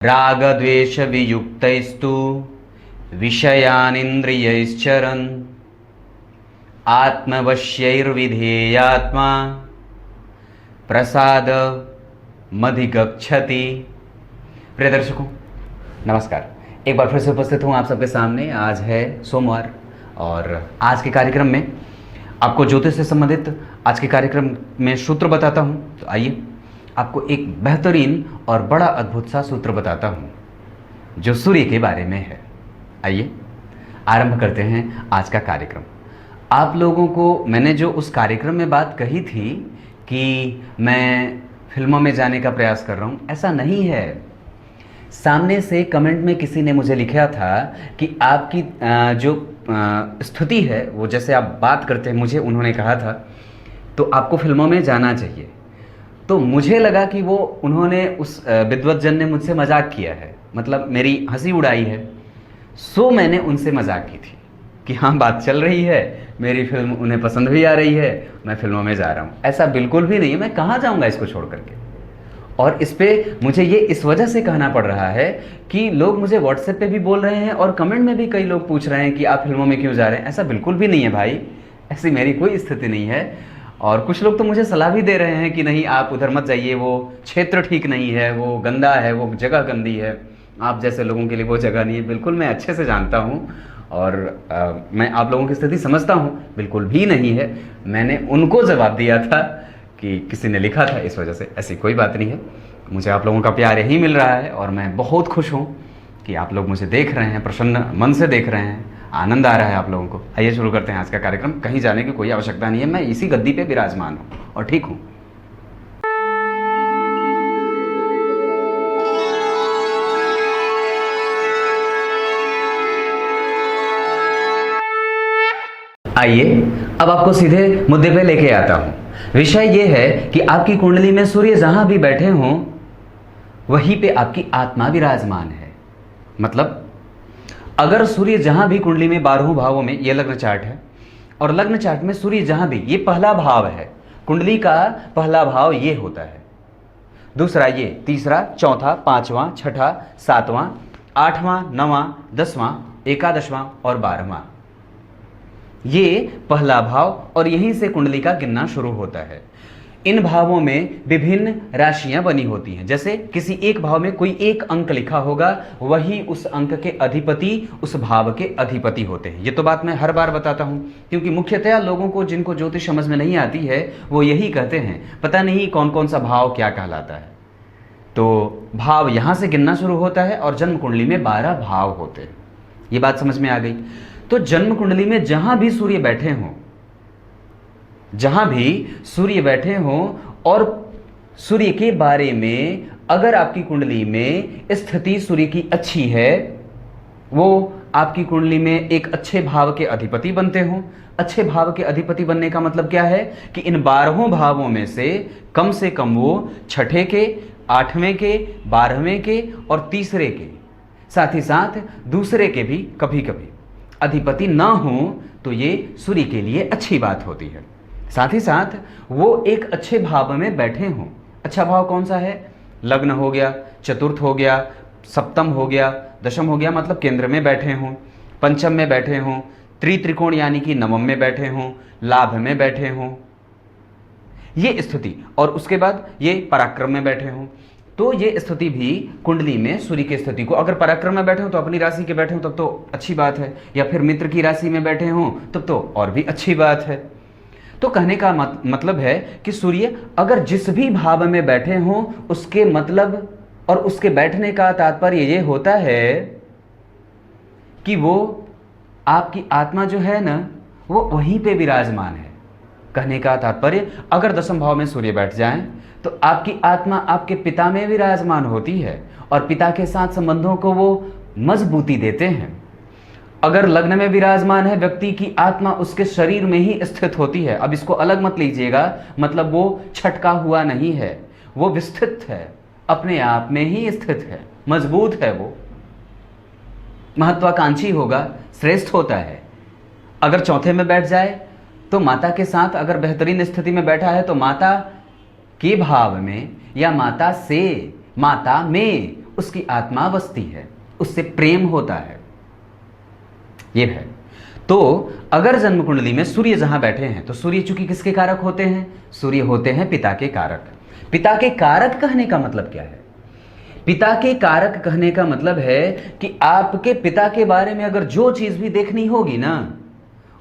रागद्वेषवियुक्तैस्तु विषयानिन्द्रियैश्चरन् आत्मवश्यैर्विधेयात्मा प्रसादमधिगच्छति। प्रिय दर्शकों नमस्कार, एक बार फिर से उपस्थित हूँ आप सबके सामने। आज है सोमवार और आज के कार्यक्रम में आपको ज्योतिष से संबंधित आज के कार्यक्रम में सूत्र बताता हूँ। तो आइए आपको एक बेहतरीन और बड़ा अद्भुत सा सूत्र बताता हूँ जो सूर्य के बारे में है। आइए आरंभ करते हैं आज का कार्यक्रम। आप लोगों को मैंने जो उस कार्यक्रम में बात कही थी कि मैं फिल्मों में जाने का प्रयास कर रहा हूँ, ऐसा नहीं है। सामने से कमेंट में किसी ने मुझे लिखा था कि आपकी जो स्थिति है वो जैसे आप बात करते हैं, मुझे उन्होंने कहा था तो आपको फिल्मों में जाना चाहिए। तो मुझे लगा कि वो उन्होंने उस विद्वत जन ने मुझसे मजाक किया है, मतलब मेरी हंसी उड़ाई है। सो मैंने उनसे मजाक की थी कि हाँ बात चल रही है, मेरी फिल्म उन्हें पसंद भी आ रही है, मैं फिल्मों में जा रहा हूँ। ऐसा बिल्कुल भी नहीं है, मैं कहाँ जाऊँगा इसको छोड़ करके। और इस पे मुझे ये इस वजह से कहना पड़ रहा है कि लोग मुझे व्हाट्सएप पे भी बोल रहे हैं और कमेंट में भी कई लोग पूछ रहे हैं कि आप फिल्मों में क्यों जा रहे हैं। ऐसा बिल्कुल भी नहीं है भाई, ऐसी मेरी कोई स्थिति नहीं है। और कुछ लोग तो मुझे सलाह भी दे रहे हैं कि नहीं आप उधर मत जाइए, वो क्षेत्र ठीक नहीं है, वो गंदा है, वो जगह गंदी है, आप जैसे लोगों के लिए वो जगह नहीं है। बिल्कुल मैं अच्छे से जानता हूँ और मैं आप लोगों की स्थिति समझता हूँ, बिल्कुल भी नहीं है। मैंने उनको जवाब दिया था कि किसी ने लिखा था, इस वजह से। ऐसी कोई बात नहीं है। मुझे आप लोगों का प्यार यही मिल रहा है और मैं बहुत खुश हूँ कि आप लोग मुझे देख रहे हैं, प्रसन्न मन से देख रहे हैं, आनंद आ रहा है आप लोगों को। आइए शुरू करते हैं आज का कार्यक्रम। कहीं जाने की कोई आवश्यकता नहीं है, मैं इसी गद्दी पे विराजमान हूँ और ठीक हूँ। आइए अब आपको सीधे मुद्दे पे लेके आता हूँ। विषय ये है कि आपकी कुंडली में सूर्य जहां भी बैठे हों वहीं पे आपकी आत्मा विराजमान है। मतलब अगर सूर्य जहां भी कुंडली में 12 भावों में, ये लग्न चार्ट है और लग्न चार्ट में सूर्य जहां भी, ये पहला भाव है, कुंडली का पहला भाव ये होता है, दूसरा ये, तीसरा, चौथा, पांचवां, छठा, सातवां, आठवां, नवां, 10वां, 11वां और 12वां, ये पहला भाव और यहीं से कुंडली का गिनना शुरू होता है। इन भावों में विभिन्न राशियां बनी होती हैं। जैसे किसी एक भाव में कोई एक अंक लिखा होगा, वही उस अंक के अधिपति उस भाव के अधिपति होते हैं। ये तो बात मैं हर बार बताता हूं, क्योंकि मुख्यतया लोगों को जिनको ज्योतिष समझ में नहीं आती है वो यही कहते हैं पता नहीं कौन कौन सा भाव क्या कहलाता है। तो भाव यहां से गिनना शुरू होता है और जन्म कुंडली में 12 भाव होते हैं। ये बात समझ में आ गई। तो जन्म कुंडली में जहां भी सूर्य बैठे हों, जहां भी सूर्य बैठे हों और सूर्य के बारे में अगर आपकी कुंडली में स्थिति सूर्य की अच्छी है, वो आपकी कुंडली में एक अच्छे भाव के अधिपति बनते हों। अच्छे भाव के अधिपति बनने का मतलब क्या है कि इन 12 भावों में से कम वो छठे के, 8वें के, 12वें के और तीसरे के, साथ ही साथ दूसरे के भी कभी कभी अधिपति ना हो तो ये सूर्य के लिए अच्छी बात होती है। साथ ही साथ वो एक अच्छे भाव में बैठे हों। अच्छा भाव कौन सा है? लग्न हो गया, चतुर्थ हो गया, सप्तम हो गया, दशम हो गया, मतलब केंद्र में बैठे हों, पंचम में बैठे हों, त्रित्रिकोण यानी कि नवम में बैठे हों, लाभ में बैठे हों, ये स्थिति। और उसके बाद ये पराक्रम में बैठे हों। तो ये स्थिति भी कुंडली में सूर्य की स्थिति को, अगर पराक्रम में बैठे हो तो अपनी राशि के बैठे हो तब तो अच्छी बात है, या फिर मित्र की राशि में बैठे हो तब तो और भी अच्छी बात है। तो कहने का मतलब है कि सूर्य अगर जिस भी भाव में बैठे हों उसके मतलब और उसके बैठने का तात्पर्य ये होता है कि वो आपकी आत्मा जो है ना वो वहीं पे विराजमान है। कहने का तात्पर्य अगर 10वें भाव में सूर्य बैठ जाएं तो आपकी आत्मा आपके पिता में विराजमान होती है और पिता के साथ संबंधों को वो मजबूती देते हैं। अगर लग्न में विराजमान है व्यक्ति की आत्मा उसके शरीर में ही स्थित होती है। अब इसको अलग मत लीजिएगा, मतलब वो छटका हुआ नहीं है, वो विस्तृत है, अपने आप में ही स्थित है, मजबूत है, वो महत्वाकांक्षी होगा, श्रेष्ठ होता है। अगर चौथे में बैठ जाए तो माता के साथ अगर बेहतरीन स्थिति में बैठा है तो माता के भाव में या माता में उसकी आत्मा बसती है, उससे प्रेम होता है। ये है। तो अगर जन्म कुंडली में सूर्य जहां बैठे हैं तो सूर्य चूंकि किसके कारक होते हैं? सूर्य होते हैं पिता के कारक। पिता के कारक कहने का मतलब क्या है? पिता के कारक कहने का मतलब है कि आपके पिता के बारे में अगर जो चीज भी देखनी होगी ना,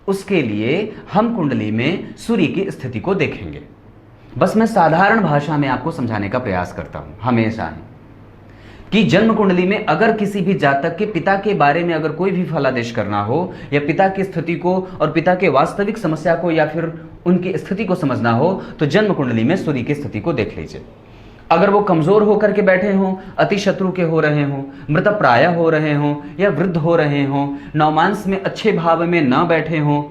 उसके लिए हम कुंडली में सूर्य की स्थिति को देखेंगे। बस मैं साधारण भाषा में आपको समझाने का प्रयास करता हूं हमेशा ही कि जन्म कुंडली में अगर किसी भी जातक के पिता के बारे में अगर कोई भी फलादेश करना हो या पिता की स्थिति को और पिता के वास्तविक समस्या को या फिर उनकी स्थिति को समझना हो तो जन्म कुंडली में सूर्य की स्थिति को देख लीजिए। अगर वो कमजोर होकर के बैठे हों, अति शत्रु के हो रहे हों, मृतप्राय हो रहे हों या वृद्ध हो रहे हों, नवमांस में अच्छे भाव में ना बैठे हों,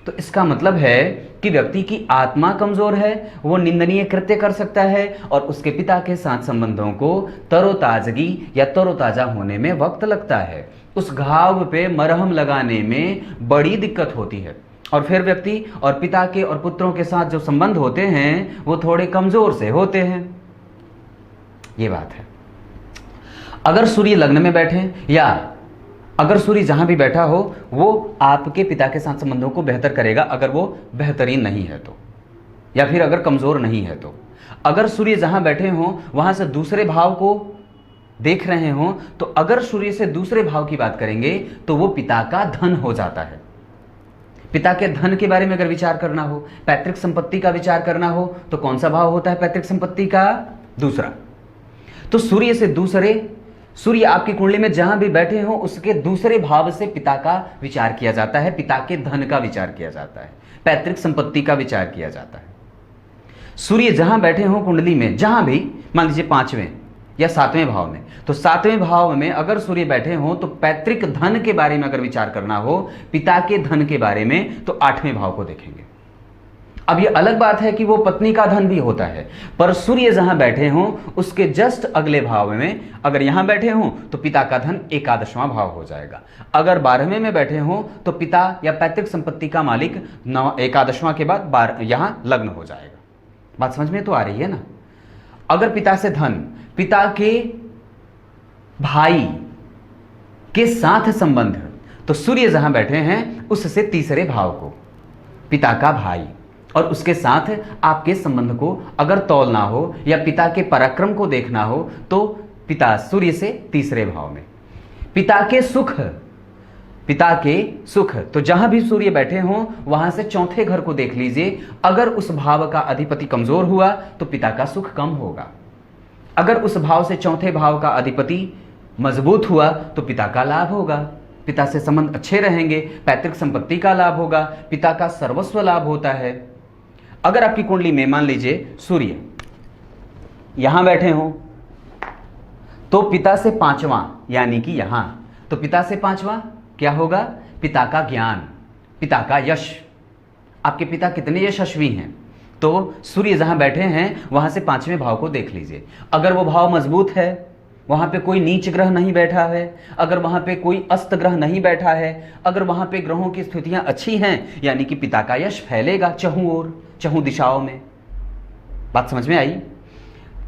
तो इसका मतलब है कि व्यक्ति की आत्मा कमजोर है, वो निंदनीय कृत्य कर सकता है और उसके पिता के साथ संबंधों को तरोताजगी या तरोताजा होने में वक्त लगता है। उस घाव पे मरहम लगाने में बड़ी दिक्कत होती है और फिर व्यक्ति और पिता के और पुत्रों के साथ जो संबंध होते हैं वो थोड़े कमजोर से होते हैं। ये बात है। अगर सूर्य लग्न में बैठे या अगर सूर्य जहां भी बैठा हो वो आपके पिता के साथ संबंधों को बेहतर करेगा अगर वो बेहतरीन नहीं है तो, या फिर अगर कमजोर नहीं है तो। अगर सूर्य जहां बैठे हों वहां से दूसरे भाव को देख रहे हों तो अगर सूर्य से दूसरे भाव की बात करेंगे तो वो पिता का धन हो जाता है। पिता के धन के बारे में अगर विचार करना हो, पैतृक संपत्ति का विचार करना हो तो कौन सा भाव होता है पैतृक संपत्ति का? दूसरा। तो सूर्य से दूसरे, सूर्य आपकी कुंडली में जहां भी बैठे हो उसके दूसरे भाव से पिता का विचार किया जाता है, पिता के धन का विचार किया जाता है, पैतृक संपत्ति का विचार किया जाता है। सूर्य जहां बैठे हो कुंडली में, जहां भी, मान लीजिए 5वें या 7वें भाव में, तो 7वें भाव में अगर सूर्य बैठे हो तो पैतृक धन के बारे में अगर विचार करना हो, पिता के धन के बारे में, तो 8वें भाव को देखेंगे। अब ये अलग बात है कि वो पत्नी का धन भी होता है, पर सूर्य जहां बैठे हों उसके जस्ट अगले भाव में अगर यहां बैठे हों तो पिता का धन 11वां भाव हो जाएगा। अगर 12वें में बैठे हों तो पिता या पैतृक संपत्ति का मालिक 11वां के बाद यहां लग्न हो जाएगा। बात समझ में तो आ रही है ना? अगर पिता से धन, पिता के भाई के साथ संबंध, तो सूर्य जहां बैठे हैं उससे तीसरे भाव को, पिता का भाई और उसके साथ आपके संबंध को अगर तौलना हो या पिता के पराक्रम को देखना हो तो पिता सूर्य से तीसरे भाव में। पिता के सुख, पिता के सुख, तो जहां भी सूर्य बैठे हों वहां से चौथे घर को देख लीजिए। अगर उस भाव का अधिपति कमजोर हुआ तो पिता का सुख कम होगा। अगर उस भाव से चौथे भाव का अधिपति मजबूत हुआ तो पिता का लाभ होगा, पिता से संबंध अच्छे रहेंगे, पैतृक संपत्ति का लाभ होगा, पिता का सर्वस्व लाभ होता है। अगर आपकी कुंडली में मान लीजिए सूर्य यहां बैठे हों तो पिता से 5वां यानी कि यहां, तो पिता से 5वां क्या होगा? पिता का ज्ञान, पिता का यश। आपके पिता कितने यशस्वी हैं? तो सूर्य जहां बैठे हैं वहां से 5वें भाव को देख लीजिए। अगर वो भाव मजबूत है, वहां पे कोई नीच ग्रह नहीं बैठा है, अगर वहां पे कोई अस्त ग्रह नहीं बैठा है, अगर वहां पे ग्रहों की स्थितियां अच्छी हैं, यानी कि पिता का यश फैलेगा चहुं ओर, चहुं दिशाओं में। बात समझ में आई?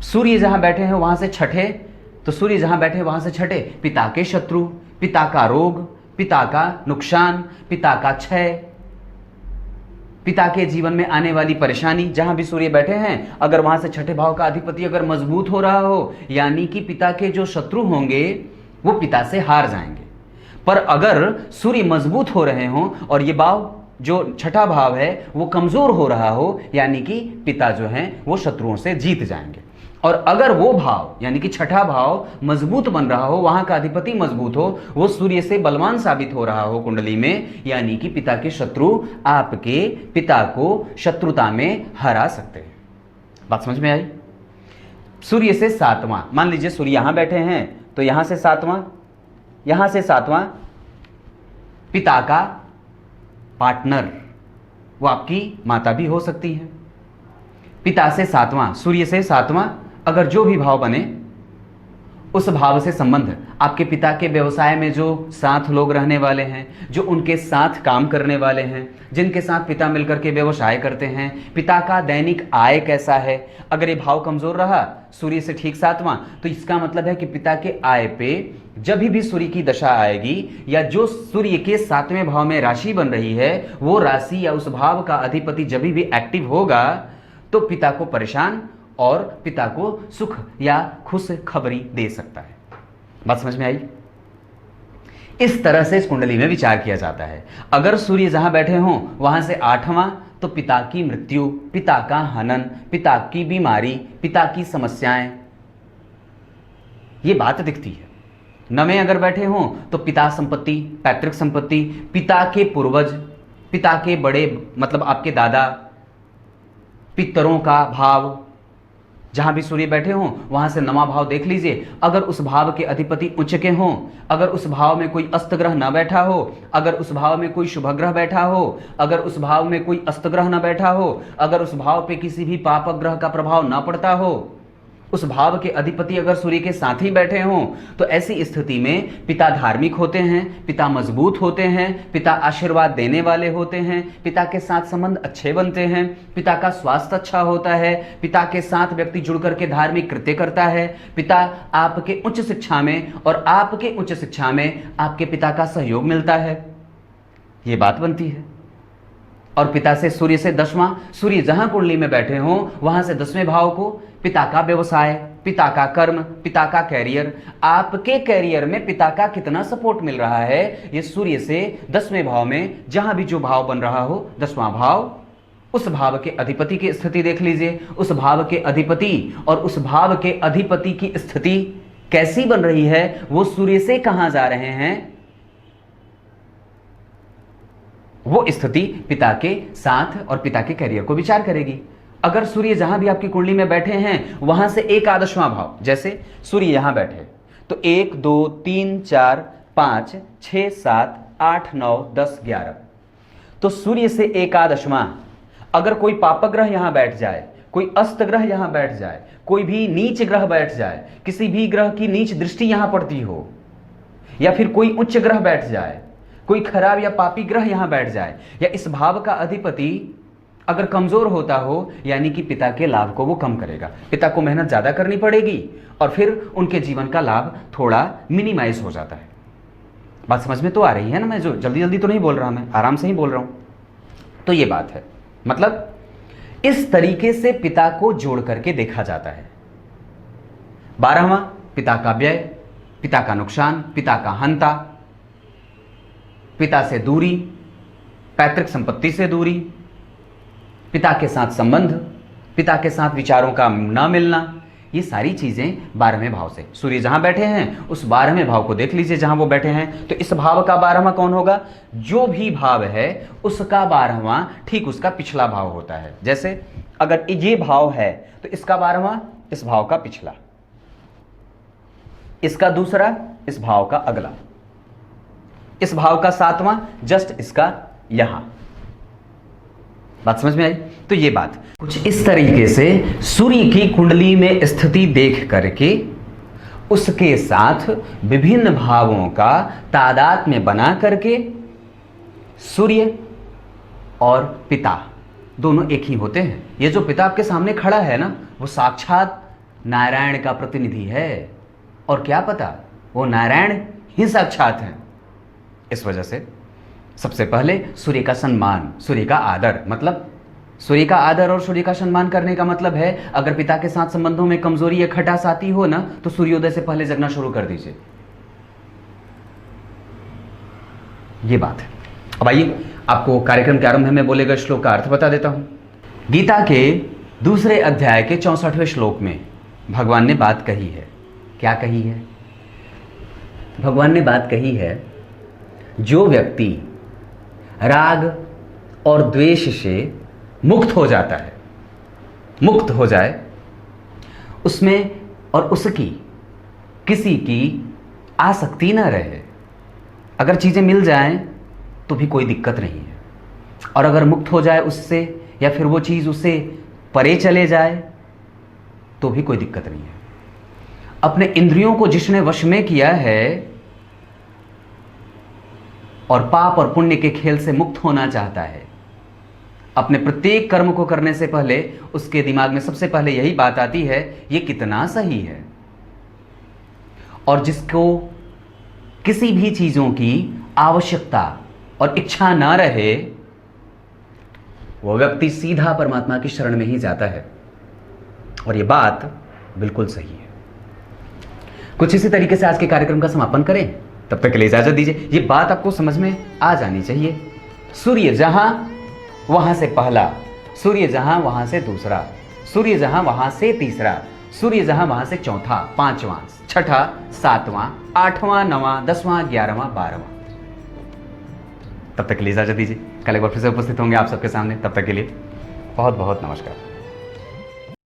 सूर्य जहां बैठे हैं वहां से छठे, तो सूर्य जहां बैठे वहां से छठे, पिता के शत्रु, पिता का रोग, पिता का नुकसान, पिता का क्षय, पिता के जीवन में आने वाली परेशानी, जहां भी सूर्य बैठे हैं अगर वहां से छठे भाव का अधिपति अगर मजबूत हो रहा हो, यानी कि पिता के जो शत्रु होंगे वो पिता से हार जाएंगे। पर अगर सूर्य मजबूत हो रहे हों और ये भाव जो छठा भाव है वो कमजोर हो रहा हो, यानी कि पिता जो हैं वो शत्रुओं से जीत जाएंगे। और अगर वो भाव यानी कि छठा भाव मजबूत बन रहा हो, वहां का अधिपति मजबूत हो, वो सूर्य से बलवान साबित हो रहा हो कुंडली में, यानी कि पिता के शत्रु आपके पिता को शत्रुता में हरा सकते हैं। बात समझ में आई? सूर्य से 7वां, मान लीजिए सूर्य यहां बैठे हैं तो यहां से 7वां, यहां से 7वां पिता का पार्टनर, वो आपकी माता भी हो सकती है। पिता से 7वां, सूर्य से 7वां अगर जो भी भाव बने उस भाव से संबंध, आपके पिता के व्यवसाय में जो साथ लोग रहने वाले हैं, जो उनके साथ काम करने वाले हैं, जिनके साथ पिता मिलकर के व्यवसाय करते हैं, पिता का दैनिक आय कैसा है। अगर ये भाव कमजोर रहा सूर्य से ठीक सातवां, तो इसका मतलब है कि पिता के आय पे जब भी सूर्य की दशा आएगी या जो सूर्य के सातवें भाव में राशि बन रही है, वो राशि या उस भाव का अधिपति जब भी एक्टिव होगा तो पिता को परेशान और पिता को सुख या खुश खबरी दे सकता है। बात समझ में आई? इस तरह से इस कुंडली में विचार किया जाता है। अगर सूर्य जहां बैठे हों वहां से आठवां, तो पिता की मृत्यु, पिता का हनन, पिता की बीमारी, पिता की समस्याएं, ये बात दिखती है। नवें अगर बैठे हों तो पिता संपत्ति, पैतृक संपत्ति, पिता के पूर्वज, पिता के बड़े मतलब आपके दादा, पितरों का भाव, जहां भी सूर्य बैठे हों वहां से नवा भाव देख लीजिए। अगर उस भाव के अधिपति उच्च के हों, अगर उस भाव में कोई अस्त ग्रह ना बैठा हो, अगर उस भाव में कोई शुभ ग्रह बैठा हो, अगर उस भाव में कोई अस्त ग्रह ना बैठा हो, अगर उस भाव पे किसी भी पाप ग्रह का प्रभाव ना पड़ता हो, उस भाव के अधिपति अगर सूर्य के साथ ही बैठे हों, तो ऐसी स्थिति में पिता धार्मिक होते हैं, पिता मजबूत होते हैं, पिता आशीर्वाद देने वाले होते हैं, पिता के साथ संबंध अच्छे बनते हैं, पिता का स्वास्थ्य अच्छा होता है, पिता के साथ व्यक्ति जुड़ करके धार्मिक कृत्य करता है, पिता आपके उच्च शिक्षा में और आपके उच्च शिक्षा में आपके पिता का सहयोग मिलता है, ये बात बनती है। और पिता से सूर्य से दसवां, सूर्य जहां कुंडली में बैठे हों वहां से 10वें भाव को पिता का व्यवसाय, पिता का कर्म, पिता का कैरियर, आपके कैरियर में पिता का कितना सपोर्ट मिल रहा है, ये सूर्य से 10वें भाव में जहां भी जो भाव बन रहा हो, 10वां भाव, उस भाव के अधिपति की स्थिति देख लीजिए। उस भाव के अधिपति और उस भाव के अधिपति की स्थिति कैसी बन रही है, वो सूर्य से कहां जा रहे हैं, वो स्थिति पिता के साथ और पिता के करियर को विचार करेगी। अगर सूर्य जहां भी आपकी कुंडली में बैठे हैं वहां से एकादशवां भाव, जैसे सूर्य यहां बैठे तो 1 2 3 4 5 6 7 8 9 10 11, तो सूर्य से एकादशवां, अगर कोई पापग्रह यहां बैठ जाए, कोई अस्त ग्रह यहां बैठ जाए, कोई भी नीच ग्रह बैठ जाए, किसी भी ग्रह की नीच दृष्टि यहां पड़ती हो, या फिर कोई उच्च ग्रह बैठ जाए, कोई खराब या पापी ग्रह यहां बैठ जाए, या इस भाव का अधिपति अगर कमजोर होता हो, यानी कि पिता के लाभ को वो कम करेगा, पिता को मेहनत ज्यादा करनी पड़ेगी और फिर उनके जीवन का लाभ थोड़ा मिनिमाइज हो जाता है। बात समझ में तो आ रही है ना? मैं जो जल्दी जल्दी तो नहीं बोल रहा, मैं आराम से ही बोल रहा हूं। तो ये बात है, मतलब इस तरीके से पिता को जोड़ करके देखा जाता है। 12वां पिता का व्यय, पिता का नुकसान, पिता का हंता, पिता से दूरी, पैतृक संपत्ति से दूरी, पिता के साथ संबंध, पिता के साथ विचारों का ना मिलना, ये सारी चीजें 12वें भाव से। सूर्य जहां बैठे हैं उस 12वें भाव को देख लीजिए जहां वो बैठे हैं, तो इस भाव का 12वां कौन होगा? जो भी भाव है उसका 12वां ठीक उसका पिछला भाव होता है। जैसे अगर ये भाव है तो इसका 12वां इस भाव का पिछला, इसका दूसरा इस भाव का अगला, इस भाव का 7वां जस्ट इसका यहां। बात समझ में आई? तो ये बात कुछ इस तरीके से सूर्य की कुंडली में स्थिति देख करके उसके साथ विभिन्न भावों का तादात्म्य बना करके सूर्य और पिता दोनों एक ही होते हैं। ये जो पिता आपके सामने खड़ा है ना, वो साक्षात नारायण का प्रतिनिधि है, और क्या पता वो नारायण ही साक्षात हैं। इस वजह से सबसे पहले सूर्य का सम्मान, सूर्य का आदर, मतलब सूर्य का आदर और सूर्य का सम्मान करने का मतलब है अगर पिता के साथ संबंधों में कमजोरी या खटास आती हो ना, तो सूर्योदय से पहले जगना शुरू कर दीजिए। ये बात है। अब आइए आपको कार्यक्रम के आरंभ में बोले गए श्लोक का अर्थ बता देता हूं। गीता के 2 अध्याय के 64वें श्लोक में भगवान ने बात कही है। क्या कही है? भगवान ने बात कही है, जो व्यक्ति राग और द्वेष से मुक्त हो जाता है, मुक्त हो जाए, उसमें और उसकी किसी की आसक्ति ना रहे, अगर चीज़ें मिल जाएं तो भी कोई दिक्कत नहीं है, और अगर मुक्त हो जाए उससे या फिर वो चीज़ उससे परे चले जाए तो भी कोई दिक्कत नहीं है। अपने इंद्रियों को जिसने वश में किया है और पाप और पुण्य के खेल से मुक्त होना चाहता है, अपने प्रत्येक कर्म को करने से पहले उसके दिमाग में सबसे पहले यही बात आती है, ये कितना सही है। और जिसको किसी भी चीजों की आवश्यकता और इच्छा ना रहे, वो व्यक्ति सीधा परमात्मा की शरण में ही जाता है। और ये बात बिल्कुल सही है। कुछ इसी तरीके से आज के कार्यक्रम का समापन करें, तब तक के लिए इजाजत दीजिए। ये बात आपको समझ में आ जानी चाहिए। सूर्य जहां वहां से पहला, सूर्य जहां वहां से दूसरा, सूर्य जहां वहां से तीसरा, सूर्य जहां वहां से चौथा, पांचवां, छठा, सातवां, आठवां, नवां, 10वां, 11वां, 12वां। तब तक के लिए इजाजत दीजिए। कल एक बार फिर से उपस्थित होंगे आप सबके सामने। तब तक के लिए बहुत बहुत नमस्कार।